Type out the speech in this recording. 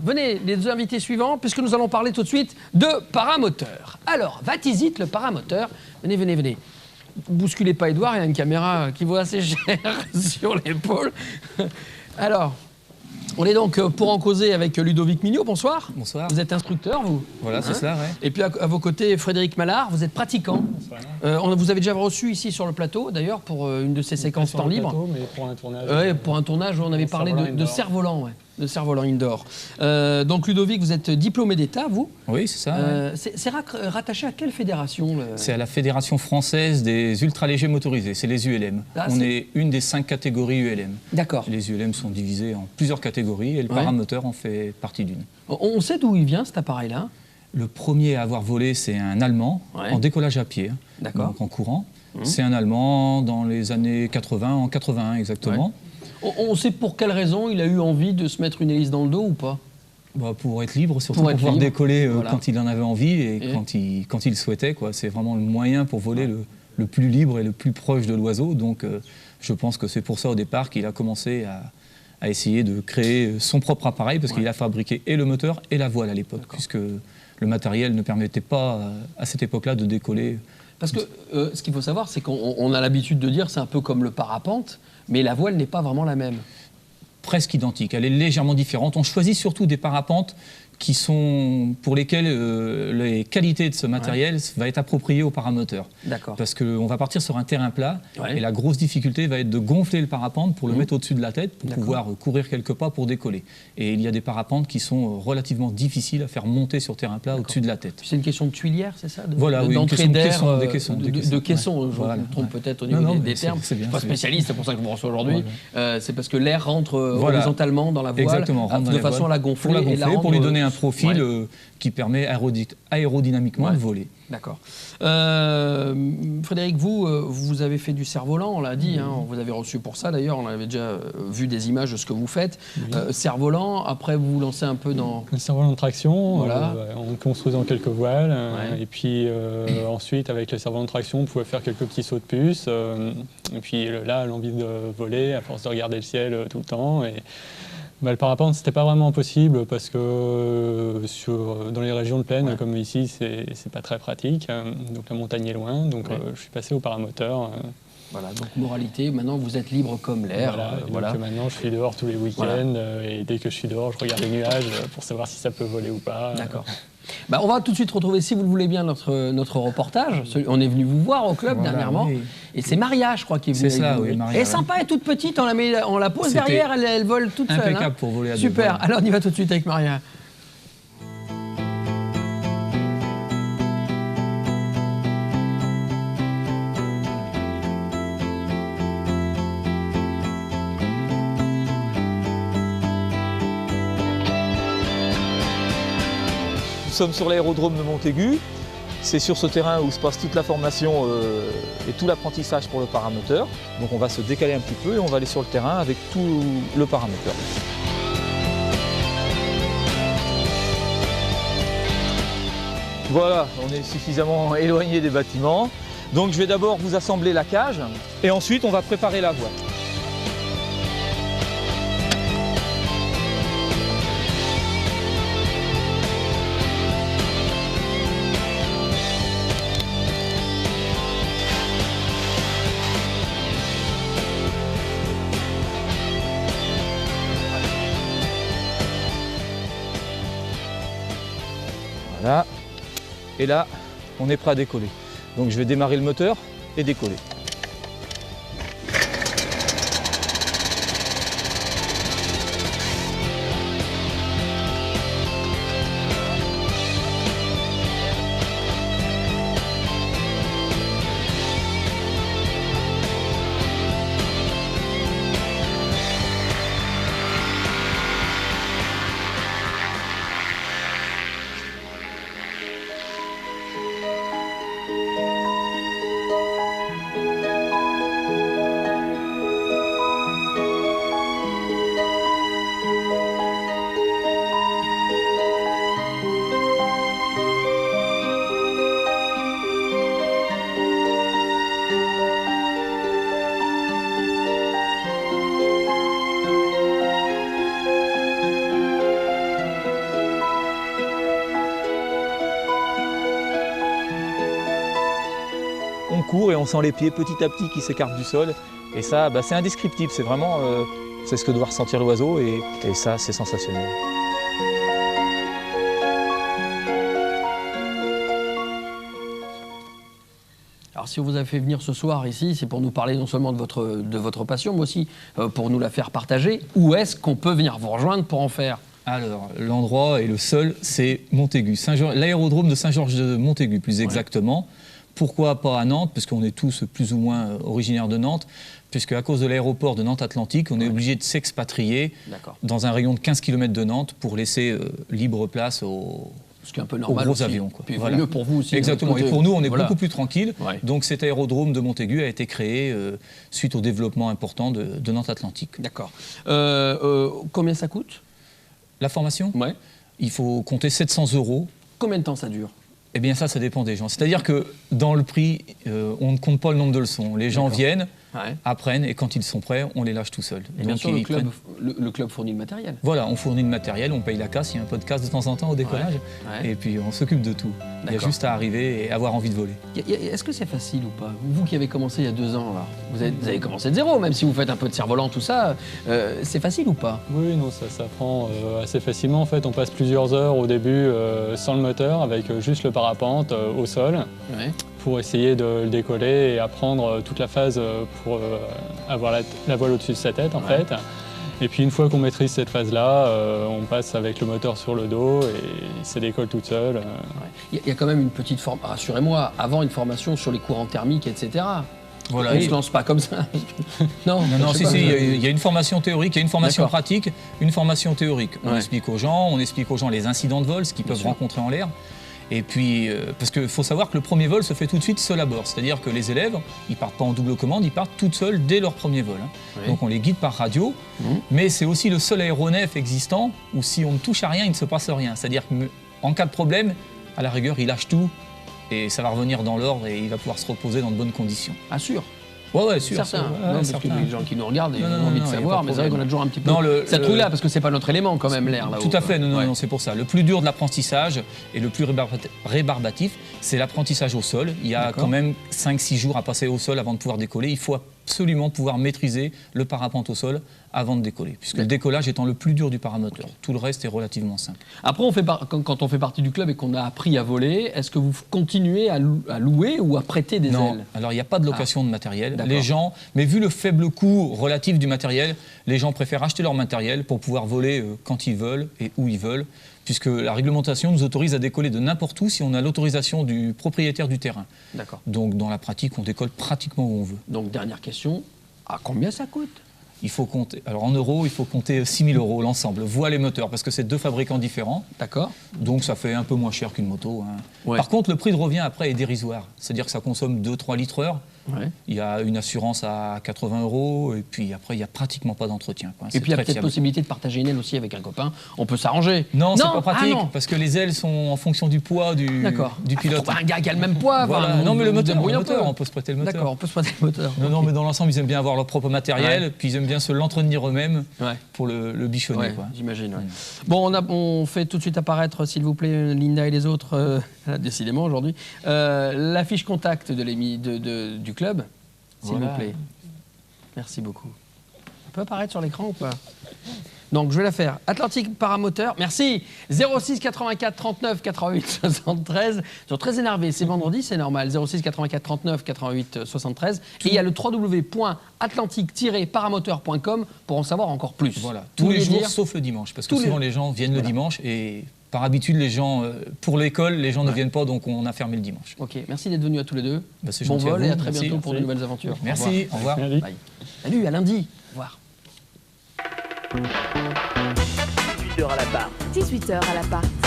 Venez, les deux invités suivants, puisque nous allons parler tout de suite de paramoteur. Alors, Vatizit, le paramoteur. Venez, venez, venez. Bousculez pas Edouard, il y a une caméra qui vaut assez cher sur l'épaule. Alors, on est donc pour en causer avec Ludovic Mignot. Bonsoir. Bonsoir. Vous êtes instructeur, vous? Voilà, c'est cela, ouais. Et puis à vos côtés, Frédéric Mallard, vous êtes pratiquant. Vous avez déjà reçu ici sur le plateau, d'ailleurs, pour une de ces séquences temps libre. Plateau, mais pour un tournage. Oui, pour un tournage, on avait parlé de cerf-volant, ouais. De cerf-volant indoor. Donc Ludovic, vous êtes diplômé d'État, vous? Oui, c'est ça. Ouais. C'est rattaché à quelle fédération C'est à la Fédération française des ultra-légers motorisés, c'est les ULM. On est une des 5 catégories ULM. D'accord. Les ULM sont divisés en plusieurs catégories et le paramoteur en fait partie d'une. On sait d'où il vient cet appareil-là? Le premier à avoir volé, c'est un Allemand, en décollage à pied, donc en courant. C'est un Allemand dans les années 80, en 81 exactement. Ouais. On sait pour quelle raison il a eu envie de se mettre une hélice dans le dos ou pas? Pour être libre, surtout pour pouvoir décoller quand il en avait envie et quand il souhaitait. C'est vraiment le moyen pour voler le plus libre et le plus proche de l'oiseau. Donc je pense que c'est pour ça au départ qu'il a commencé à essayer de créer son propre appareil, parce qu'il a fabriqué et le moteur et la voile à l'époque, puisque le matériel ne permettait pas à cette époque-là de décoller. Parce que ce qu'il faut savoir, c'est qu'on a l'habitude de dire c'est un peu comme le parapente, mais la voile n'est pas vraiment la même. Presque identique, elle est légèrement différente. On choisit surtout des parapentes pour lesquelles les qualités de ce matériel va être appropriées au paramoteur. D'accord. Parce qu'on va partir sur un terrain plat et la grosse difficulté va être de gonfler le parapente pour le mettre au-dessus de la tête pour pouvoir courir quelques pas pour décoller. Et il y a des parapentes qui sont relativement difficiles à faire monter sur terrain plat au-dessus de la tête. C'est une question de tuilière, c'est ça? Voilà, oui, d'entrée d'air, de caisson. Je me trompe peut-être au niveau des termes. Je ne suis pas spécialiste, c'est pour ça que je me reçois aujourd'hui. C'est parce que l'air rentre horizontalement dans la voile de façon à la gonfler et la rendre pour lui donner un profil qui permet aérodynamiquement de voler. D'accord. Frédéric, vous avez fait du cerf-volant, on l'a dit, vous avez reçu pour ça d'ailleurs, on avait déjà vu des images de ce que vous faites. Cerf-volant, après vous vous lancez un peu dans... Le cerf-volant de traction, en construisant quelques voiles, et puis ensuite avec le cerf-volant de traction, on pouvait faire quelques petits sauts de puce, et puis là, l'envie de voler, à force de regarder le ciel tout le temps. Le parapente, c'était pas vraiment possible parce que dans les régions de plaine, comme ici, c'est pas très pratique. Donc la montagne est loin, donc je suis passé au paramoteur. Voilà, donc moralité, maintenant vous êtes libre comme l'air. Donc maintenant je suis dehors tous les week-ends et dès que je suis dehors, je regarde les nuages pour savoir si ça peut voler ou pas. D'accord. On va tout de suite retrouver, si vous le voulez bien, notre reportage. On est venu vous voir au club dernièrement. Oui. Et c'est Maria, je crois, qui est venue. C'est ça, oui, Maria. Elle est sympa, elle est toute petite, on la pose derrière, elle vole toute seule. Impeccable pour voler à deux. Super, alors on y va tout de suite avec Maria. Nous sommes sur l'aérodrome de Montaigu. C'est sur ce terrain où se passe toute la formation et tout l'apprentissage pour le paramoteur. Donc on va se décaler un petit peu et on va aller sur le terrain avec tout le paramoteur. Voilà, on est suffisamment éloigné des bâtiments. Donc je vais d'abord vous assembler la cage et ensuite on va préparer la voile. Voilà, et là, on est prêt à décoller. Donc je vais démarrer le moteur et décoller. court et on sent les pieds petit à petit qui s'écartent du sol. Et ça, c'est indescriptible, c'est vraiment c'est ce que doit ressentir l'oiseau et ça, c'est sensationnel. Alors si on vous a fait venir ce soir ici, c'est pour nous parler non seulement de votre passion, mais aussi pour nous la faire partager. Où est-ce qu'on peut venir vous rejoindre pour en faire ? Alors, l'endroit et le seul, c'est Montaigu, l'aérodrome de Saint-Georges de Montaigu, plus exactement. Pourquoi pas à Nantes? Parce qu'on est tous plus ou moins originaires de Nantes, puisque à cause de l'aéroport de Nantes-Atlantique, on est obligé de s'expatrier dans un rayon de 15 km de Nantes pour laisser libre place ce qui est un peu normal aux gros avions. Puis mieux pour vous aussi. Exactement. Et pour nous, on est beaucoup plus tranquille. Donc cet aérodrome de Montaigu a été créé suite au développement important de Nantes-Atlantique. D'accord. Combien ça coûte? La formation? Il faut compter 700 €. Combien de temps ça dure? Eh bien ça dépend des gens. C'est-à-dire que dans le prix, on ne compte pas le nombre de leçons. Les gens viennent, apprennent, et quand ils sont prêts, on les lâche tout seuls. Et bien sûr, le club fournit le matériel. Voilà, on fournit le matériel, on paye la casse, il y a un peu de casse de temps en temps au décollage, et puis on s'occupe de tout. Il y a juste à arriver et avoir envie de voler. Est-ce que c'est facile ou pas? Vous qui avez commencé il y a 2 ans, là, vous avez commencé de zéro, même si vous faites un peu de cerf-volant, tout ça, c'est facile ou pas? Oui, non, ça prend assez facilement. En fait, on passe plusieurs heures au début sans le moteur, avec juste le parapente au sol. Pour essayer de le décoller et apprendre toute la phase pour avoir la voile au-dessus de sa tête en fait. Et puis une fois qu'on maîtrise cette phase-là, on passe avec le moteur sur le dos et ça décolle toute seule. Il y a quand même une petite formation, rassurez-moi, avant une formation sur les courants thermiques, etc. Voilà, on ne se lance pas comme ça. Non, il y a une formation théorique, il y a une formation pratique, une formation théorique. On explique aux gens les incidents de vol, ce qu'ils peuvent rencontrer en l'air. Et puis, parce qu'il faut savoir que le premier vol se fait tout de suite seul à bord. C'est-à-dire que les élèves, ils partent pas en double commande, ils partent toutes seuls dès leur premier vol. Donc on les guide par radio, mais c'est aussi le seul aéronef existant où si on ne touche à rien, il ne se passe rien. C'est-à-dire qu'en cas de problème, à la rigueur, il lâche tout et ça va revenir dans l'ordre et il va pouvoir se reposer dans de bonnes conditions. Ah sûr. Ouais, sûr. Certain. Parce que les gens qui nous regardent, ils ont envie de savoir, mais c'est vrai qu'on a toujours un petit peu cette trouille-là, parce que c'est pas notre élément quand même, l'air. Tout à fait, non, c'est pour ça. Le plus dur de l'apprentissage et le plus rébarbatif, c'est l'apprentissage au sol. Il y a quand même 5-6 jours à passer au sol avant de pouvoir décoller. Il faut absolument pouvoir maîtriser le parapente au sol avant de décoller, puisque le décollage étant le plus dur du paramoteur. Tout le reste est relativement simple. Après, quand on fait partie du club et qu'on a appris à voler, est-ce que vous continuez à louer ou à prêter des ailes? Non, alors il n'y a pas de location de matériel. Les gens, mais vu le faible coût relatif du matériel, les gens préfèrent acheter leur matériel pour pouvoir voler quand ils veulent et où ils veulent, puisque la réglementation nous autorise à décoller de n'importe où si on a l'autorisation du propriétaire du terrain. D'accord. Donc dans la pratique, on décolle pratiquement où on veut. Donc dernière question, à combien ça coûte? Il faut compter, alors en euros, il faut compter 6 000 € l'ensemble, voile et moteur, parce que c'est 2 fabricants différents. D'accord. Donc ça fait un peu moins cher qu'une moto. Par contre, le prix de revient après est dérisoire, c'est-à-dire que ça consomme 2-3 litres heure. Il y a une assurance à 80 € et puis après il n'y a pratiquement pas d'entretien. Et puis il y a peut-être possibilité de partager une aile aussi avec un copain, on peut s'arranger. Non, c'est pas pratique parce que les ailes sont en fonction du poids du pilote. Faut pas un gars qui a le même poids. Voilà. Non mais le moteur, on peut se prêter le moteur. D'accord, on peut se prêter le moteur. Non, mais dans l'ensemble ils aiment bien avoir leur propre matériel, puis ils aiment bien se l'entretenir eux-mêmes pour le bichonner. J'imagine. Bon, on fait tout de suite apparaître, s'il vous plaît, Linda et les autres, décidément aujourd'hui, la fiche contact du club. S'il vous plaît. Merci beaucoup. Ça peut apparaître sur l'écran ou pas? Donc, je vais la faire. Atlantique Paramoteur, merci. 06 84 39 88 73. Ils sont très énervés. C'est vendredi, c'est normal. 06 84 39 88 73. Et il y a le www.atlantique-paramoteur.com pour en savoir encore plus. Voilà, tous les jours, sauf le dimanche. Parce que souvent, les gens viennent le dimanche et... Par habitude, les gens, pour l'école, les gens ne viennent pas, donc on a fermé le dimanche. Ok, merci d'être venus à tous les deux. Bon vol et à très bientôt pour de nouvelles aventures. Merci, au revoir. Bye. Salut, à lundi. Au revoir. 18h à l'appart. 18h à l'appart.